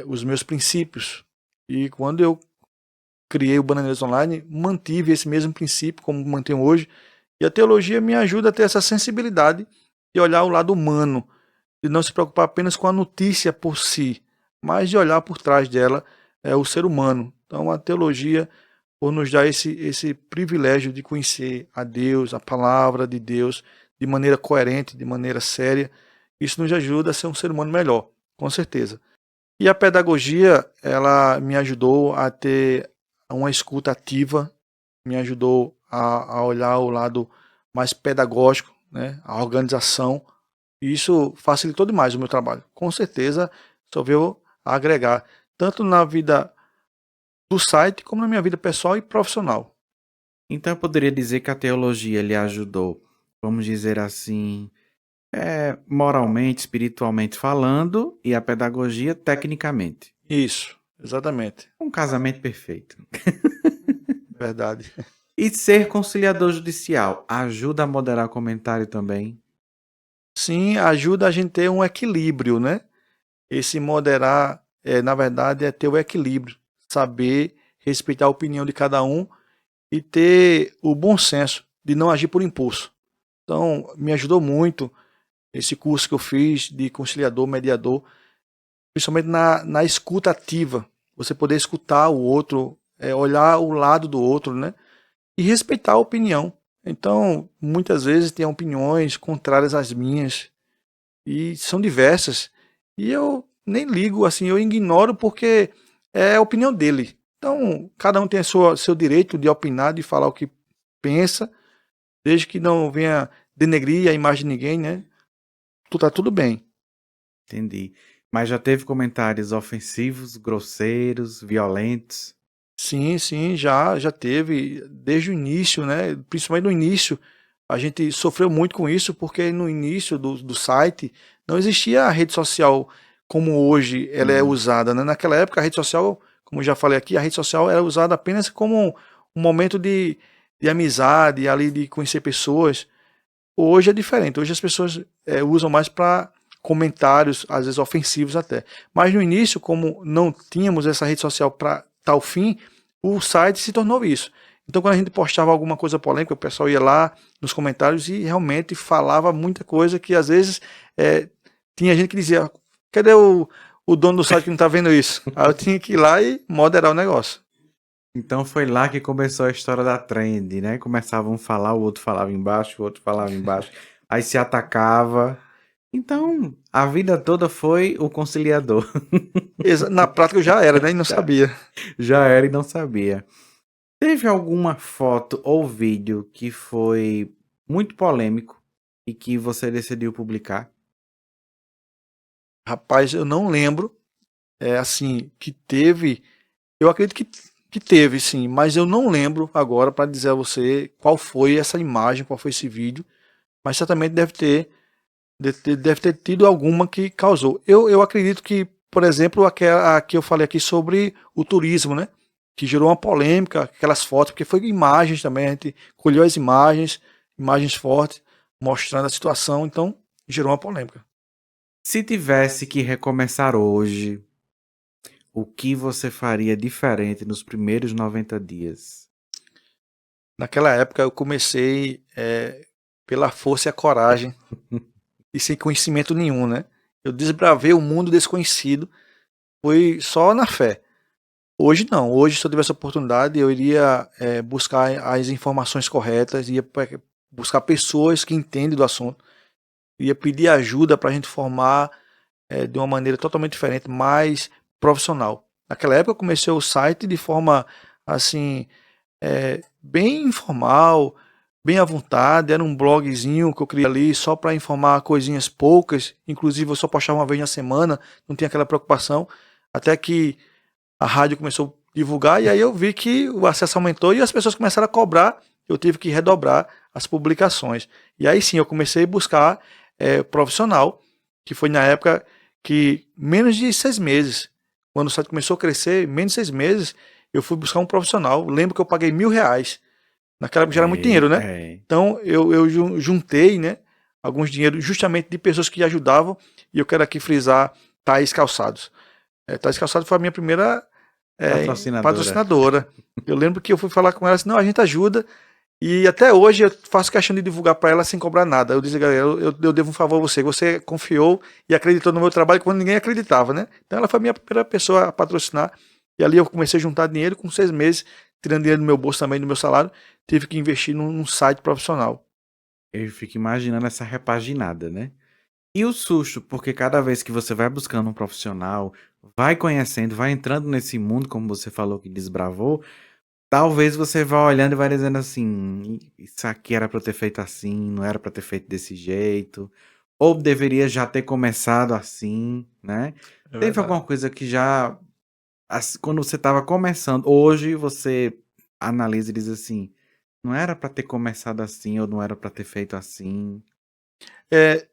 os meus princípios. E quando eu criei o Bananeiras Online, mantive esse mesmo princípio como mantenho hoje. E a teologia me ajuda a ter essa sensibilidade de olhar o lado humano, de não se preocupar apenas com a notícia por si, mas de olhar por trás dela o ser humano. Então a teologia, por nos dar esse privilégio de conhecer a Deus, a palavra de Deus, de maneira coerente, de maneira séria, isso nos ajuda a ser um ser humano melhor, com certeza. E a pedagogia, ela me ajudou a ter uma escuta ativa, me ajudou a olhar o lado mais pedagógico, né, a organização, e isso facilitou demais o meu trabalho. Com certeza, só veio a agregar, tanto na vida do site, como na minha vida pessoal e profissional. Então eu poderia dizer que a teologia lhe ajudou, vamos dizer assim, moralmente, espiritualmente falando, e a pedagogia tecnicamente. Isso, exatamente, Um casamento perfeito. verdade. E ser conciliador judicial ajuda a moderar comentário também? Sim, ajuda a gente ter um equilíbrio, né? Esse moderar, na verdade, é ter o equilíbrio, saber respeitar a opinião de cada um e ter o bom senso de não agir por impulso. Então, me ajudou muito esse curso que eu fiz de conciliador, mediador, principalmente na escuta ativa. Você poder escutar o outro, olhar o lado do outro, né? E respeitar a opinião. Então, muitas vezes tem opiniões contrárias às minhas, e são diversas, e eu nem ligo, assim, eu ignoro porque é a opinião dele. Então, cada um tem seu direito de opinar, de falar o que pensa, desde que não venha denegrir a imagem de ninguém, né? Tá tudo bem. Entendi. Mas já teve comentários ofensivos, grosseiros, violentos? Sim, já teve, desde o início, né? Principalmente no início, a gente sofreu muito com isso, porque no início do site não existia a rede social como hoje ela é usada, né? Naquela época a rede social, como eu já falei aqui, a rede social era usada apenas como um momento de amizade, ali de conhecer pessoas. Hoje é diferente, hoje as pessoas usam mais para comentários, às vezes ofensivos até. Mas no início, como não tínhamos essa rede social para tal fim, o site se tornou isso. Então, quando a gente postava alguma coisa polêmica, o pessoal ia lá nos comentários e realmente falava muita coisa que, às vezes, tinha gente que dizia: cadê o dono do site que não está vendo isso? Aí eu tinha que ir lá e moderar o negócio. Então foi lá que começou a história da trend, né? Começavam a falar, o outro falava embaixo, o outro falava embaixo, aí se atacava. Então, a vida toda foi o conciliador. Na prática eu já era, né? E não sabia. Já era e não sabia. Teve alguma foto ou vídeo que foi muito polêmico e que você decidiu publicar? Rapaz, eu não lembro. Assim, que teve. Eu acredito que teve, sim, mas eu não lembro agora para dizer a você qual foi essa imagem, qual foi esse vídeo. Mas certamente deve ter tido alguma que causou. Eu acredito que, por exemplo, a que eu falei aqui sobre o turismo, né? Que gerou uma polêmica, aquelas fotos, porque foi imagens também, a gente colheu as imagens fortes, mostrando a situação, então gerou uma polêmica. Se tivesse que recomeçar hoje, o que você faria diferente nos primeiros 90 dias? Naquela época eu comecei pela força e a coragem, e sem conhecimento nenhum, né? Eu desbravei o mundo desconhecido, foi só na fé. Hoje não, hoje se eu tivesse a oportunidade eu iria buscar as informações corretas, ia buscar pessoas que entendem do assunto, ia pedir ajuda para a gente formar de uma maneira totalmente diferente, mais profissional. Naquela época eu comecei o site de forma assim, bem informal, bem à vontade. Era um blogzinho que eu criei ali só para informar coisinhas poucas. Inclusive eu só postava uma vez na semana, não tinha aquela preocupação. Até que a rádio começou a divulgar e aí eu vi que o acesso aumentou e as pessoas começaram a cobrar. Eu tive que redobrar as publicações. E aí sim eu comecei a buscar profissional, que foi na época que menos de 6 meses, quando o site começou a crescer, menos de 6 meses, eu fui buscar um profissional. Lembro que eu paguei R$ 1.000. Naquela época já era muito dinheiro, né? Então eu juntei, né, alguns dinheiros justamente de pessoas que ajudavam. E eu quero aqui frisar Thaís Calçados. Thaís Calçados foi a minha primeira patrocinadora. Eu lembro que eu fui falar com ela assim, não, a gente ajuda. E até hoje eu faço questão de divulgar para ela sem cobrar nada. Eu disse, galera, eu devo um favor a você. Você confiou e acreditou no meu trabalho quando ninguém acreditava, né? Então ela foi a minha primeira pessoa a patrocinar. E ali eu comecei a juntar dinheiro com 6 meses, tirando dinheiro do meu bolso também, do meu salário. Tive que investir num site profissional. Eu fico imaginando essa repaginada, né? E o susto, porque cada vez que você vai buscando um profissional, vai conhecendo, vai entrando nesse mundo, como você falou que desbravou, talvez você vá olhando e vai dizendo assim, isso aqui era para eu ter feito assim, não era para ter feito desse jeito, ou deveria já ter começado assim, né? Teve alguma coisa que já, quando você estava começando, hoje você analisa e diz assim, não era para ter começado assim, ou não era para ter feito assim?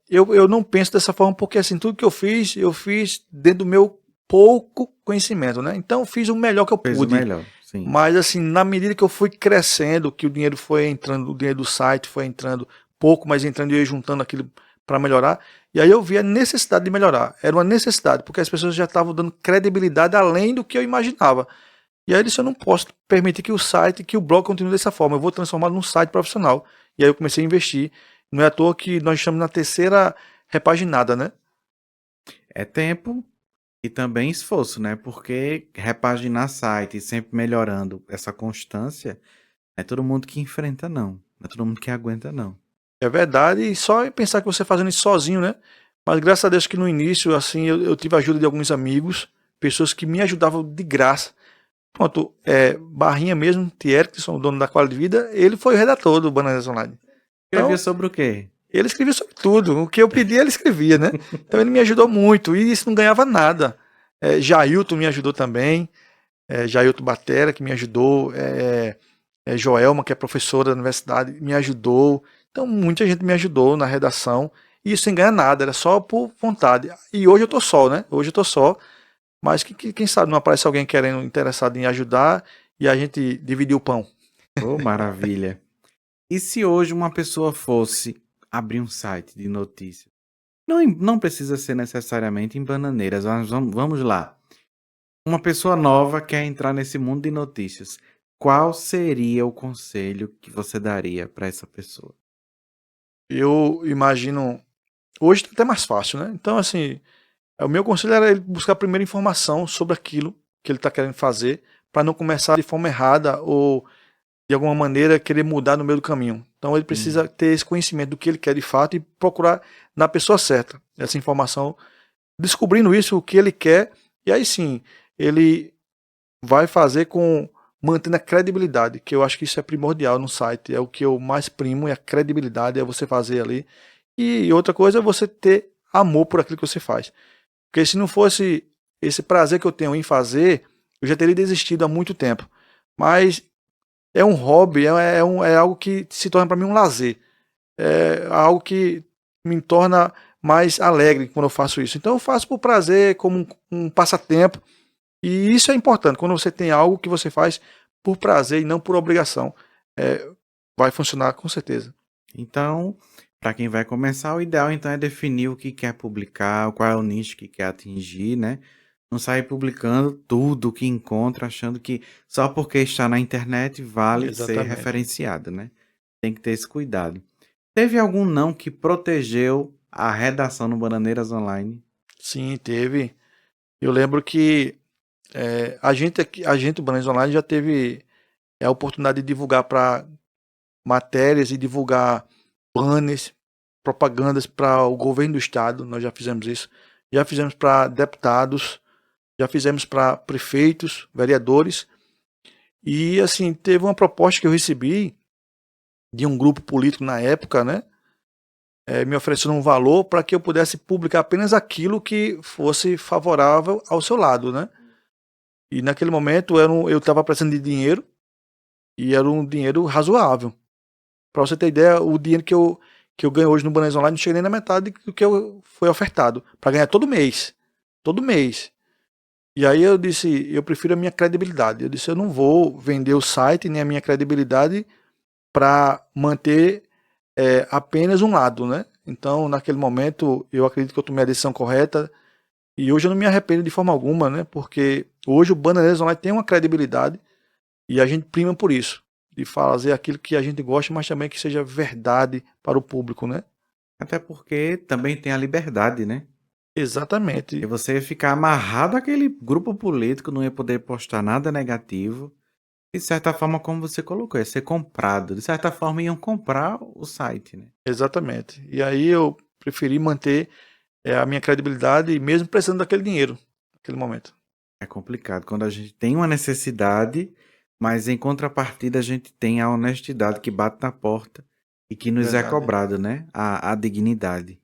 Eu não penso dessa forma porque assim, tudo que eu fiz dentro do meu pouco conhecimento, né? Então eu fiz o melhor que eu Fez o pude. melhor, sim. Mas assim, na medida que eu fui crescendo, que o dinheiro foi entrando, o dinheiro do site foi entrando pouco, mas entrando e eu ia juntando aquilo para melhorar, e aí eu vi a necessidade de melhorar. Era uma necessidade, porque as pessoas já estavam dando credibilidade além do que eu imaginava. E aí eu disse, eu não posso permitir que o site, que o blog continue dessa forma, eu vou transformar num site profissional. E aí eu comecei a investir. Não é à toa que nós estamos na terceira repaginada, né? É tempo e também esforço, né? Porque repaginar site e sempre melhorando essa constância, não é todo mundo que enfrenta, não. Não é todo mundo que aguenta, não. É verdade, e só pensar que você fazendo isso sozinho, né? Mas graças a Deus que no início, assim, eu tive a ajuda de alguns amigos, pessoas que me ajudavam de graça. Pronto, Barrinha mesmo, Thierry, que são o dono da Qualidade de Vida, ele foi o redator do Bananas Online. Escrevia Então, sobre o quê? ele escrevia sobre tudo, o que eu pedia ele escrevia, né? Então ele me ajudou muito, e isso não ganhava nada. Jailton me ajudou também, Jailton Batera, que me ajudou, Joelma, que é professora da universidade, me ajudou. Então muita gente me ajudou na redação, e isso sem ganhar nada, era só por vontade. E hoje eu tô só, né? Hoje eu tô só, mas quem sabe não aparece alguém querendo, interessado em ajudar, e a gente dividir o pão. Oh, maravilha. E se hoje uma pessoa fosse abrir um site de notícias? Não precisa ser necessariamente em Bananeiras, mas vamos lá. Uma pessoa nova quer entrar nesse mundo de notícias. Qual seria o conselho que você daria para essa pessoa? Eu imagino, hoje tá até mais fácil, né? Então, assim, o meu conselho era ele buscar primeiro informação sobre aquilo que ele está querendo fazer, para não começar de forma errada ou de alguma maneira querer mudar no meio do caminho. Então ele precisa ter esse conhecimento do que ele quer de fato e procurar na pessoa certa essa informação, descobrindo isso, o que ele quer, e aí sim, ele vai fazer mantendo a credibilidade, que eu acho que isso é primordial no site, é o que eu mais primo, é a credibilidade, é você fazer ali. E outra coisa é você ter amor por aquilo que você faz. Porque se não fosse esse prazer que eu tenho em fazer, eu já teria desistido há muito tempo. Mas é um hobby, é algo que se torna para mim um lazer. É algo que me torna mais alegre quando eu faço isso. Então eu faço por prazer, como um passatempo. E isso é importante, quando você tem algo que você faz por prazer e não por obrigação. Vai funcionar com certeza. Então, para quem vai começar, o ideal então é definir o que quer publicar, qual é o nicho que quer atingir, né? Não sair publicando tudo que encontra, achando que só porque está na internet vale ser Exatamente. referenciado, né? Tem que ter esse cuidado. Teve algum não que protegeu a redação no Bananeiras Online? Sim, teve. Eu lembro que a gente, o Bananeiras Online, já teve a oportunidade de divulgar para matérias e divulgar banners, propagandas para o governo do estado. Nós já fizemos isso. Já fizemos para deputados, já fizemos para prefeitos, vereadores. E assim, teve uma proposta que eu recebi de um grupo político na época, né? Me oferecendo um valor para que eu pudesse publicar apenas aquilo que fosse favorável ao seu lado, né? E naquele momento eu estava precisando de dinheiro e era um dinheiro razoável. Para você ter ideia, o dinheiro que eu ganho hoje no Bananas Online não chega nem na metade do que foi ofertado, para ganhar todo mês. Todo mês. E aí eu disse, eu prefiro a minha credibilidade. Eu disse, eu não vou vender o site nem a minha credibilidade para manter apenas um lado, né? Então, naquele momento, eu acredito que eu tomei a decisão correta e hoje eu não me arrependo de forma alguma, né? Porque hoje o Bananas Online tem uma credibilidade e a gente prima por isso, de fazer aquilo que a gente gosta, mas também que seja verdade para o público, né? Até porque também tem a liberdade, né? E Exatamente, você ia ficar amarrado àquele grupo político, não ia poder postar nada negativo. De certa forma, como você colocou, ia ser comprado. De certa forma, iam comprar o site, né? exatamente. E aí eu preferi manter a minha credibilidade, mesmo precisando daquele dinheiro, naquele momento. É complicado quando a gente tem uma necessidade, mas em contrapartida a gente tem a honestidade que bate na porta e que nos é Verdade. cobrado, né? A dignidade.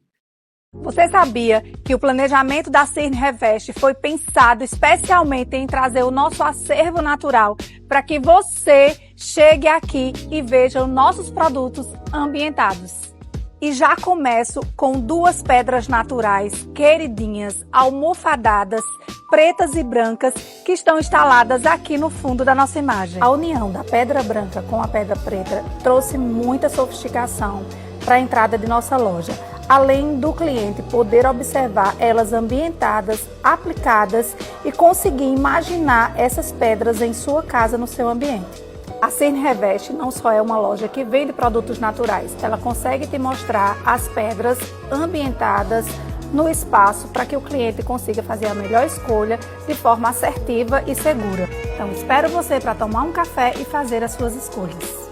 Você sabia que o planejamento da Cirne Reveste foi pensado especialmente em trazer o nosso acervo natural para que você chegue aqui e veja os nossos produtos ambientados? E já começo com 2 pedras naturais, queridinhas, almofadadas, pretas e brancas, que estão instaladas aqui no fundo da nossa imagem. A união da pedra branca com a pedra preta trouxe muita sofisticação para a entrada de nossa loja, além do cliente poder observar elas ambientadas, aplicadas e conseguir imaginar essas pedras em sua casa, no seu ambiente. A Cirne Reveste não só é uma loja que vende produtos naturais, ela consegue te mostrar as pedras ambientadas no espaço para que o cliente consiga fazer a melhor escolha de forma assertiva e segura. Então espero você para tomar um café e fazer as suas escolhas.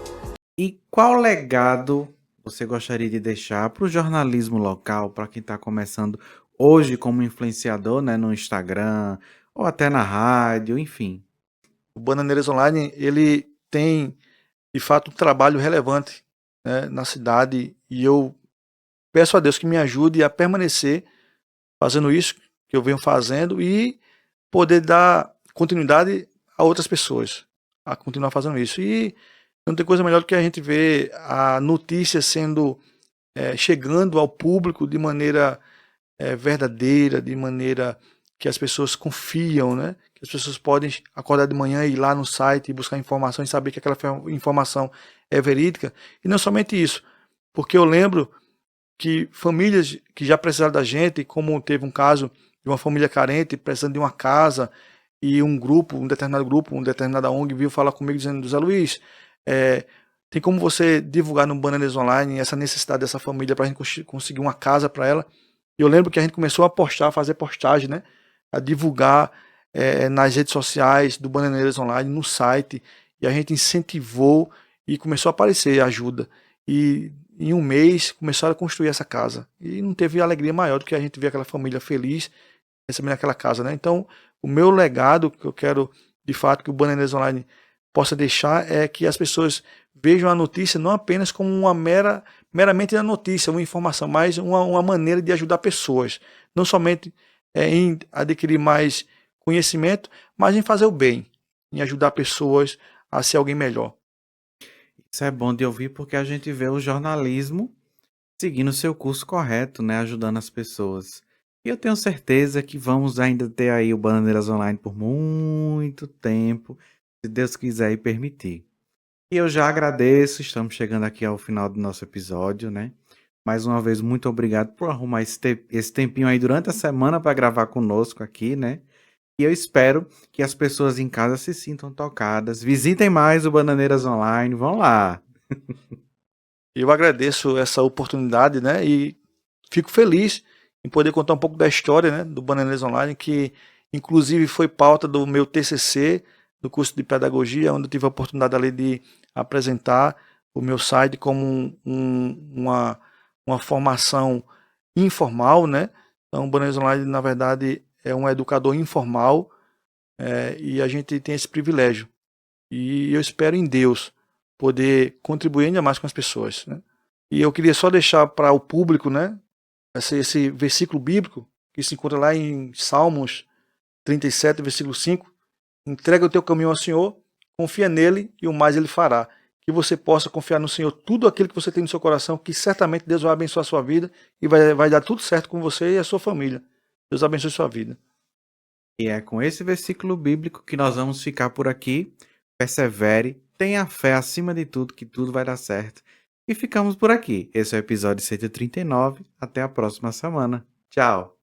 E qual legado você gostaria de deixar para o jornalismo local, para quem está começando hoje como influenciador, né, no Instagram ou até na rádio, enfim? O Bananeiras Online, ele tem, de fato, um trabalho relevante, né, na cidade e eu peço a Deus que me ajude a permanecer fazendo isso que eu venho fazendo e poder dar continuidade a outras pessoas a continuar fazendo isso. E não tem coisa melhor do que a gente ver a notícia sendo chegando ao público de maneira verdadeira, de maneira que as pessoas confiam, né? Que as pessoas podem acordar de manhã e ir lá no site e buscar informação e saber que aquela informação é verídica. E não somente isso, porque eu lembro que famílias que já precisaram da gente, como teve um caso de uma família carente precisando de uma casa e um determinado uma determinada ONG veio falar comigo dizendo, José Luiz, tem como você divulgar no Bananas Online essa necessidade dessa família para a gente conseguir uma casa para ela? Eu lembro que a gente começou a postar, fazer postagem, né? A divulgar nas redes sociais do Bananeiras Online, no site, e a gente incentivou e começou a aparecer ajuda. E em um mês começaram a construir essa casa. E não teve alegria maior do que a gente ver aquela família feliz recebendo aquela casa, né? Então, o meu legado que eu quero, de fato, que o Bananeiras Online possa deixar é que as pessoas vejam a notícia não apenas como uma meramente a notícia, uma informação, mas uma maneira de ajudar pessoas. Não somente em adquirir mais conhecimento, mas em fazer o bem, em ajudar pessoas a ser alguém melhor. Isso é bom de ouvir porque a gente vê o jornalismo seguindo o seu curso correto, né? Ajudando as pessoas. E eu tenho certeza que vamos ainda ter aí o Bananeiras Online por muito tempo, se Deus quiser e permitir. E eu já agradeço, estamos chegando aqui ao final do nosso episódio, né? Mais uma vez, muito obrigado por arrumar esse tempinho aí durante a semana para gravar conosco aqui, né? E eu espero que as pessoas em casa se sintam tocadas. Visitem mais o Bananeiras Online, vão lá. Eu agradeço essa oportunidade, né? E fico feliz em poder contar um pouco da história, né, do Bananeiras Online, que inclusive foi pauta do meu TCC, do curso de pedagogia, onde eu tive a oportunidade ali de apresentar o meu site como uma formação informal, né? Então, o Bananeiras Online, na verdade, é um educador informal e a gente tem esse privilégio E eu espero em Deus poder contribuir ainda mais com as pessoas, né? E eu queria só deixar para o público, né, esse versículo bíblico que se encontra lá em Salmos 37, versículo 5. Entrega o teu caminho ao Senhor, confia nele e o mais ele fará. Que você possa confiar no Senhor tudo aquilo que você tem no seu coração, que certamente Deus vai abençoar a sua vida e vai dar tudo certo com você e a sua família. Deus abençoe a sua vida. E é com esse versículo bíblico que nós vamos ficar por aqui. Persevere, tenha fé acima de tudo, que tudo vai dar certo. E ficamos por aqui. Esse é o episódio 139. Até a próxima semana. Tchau!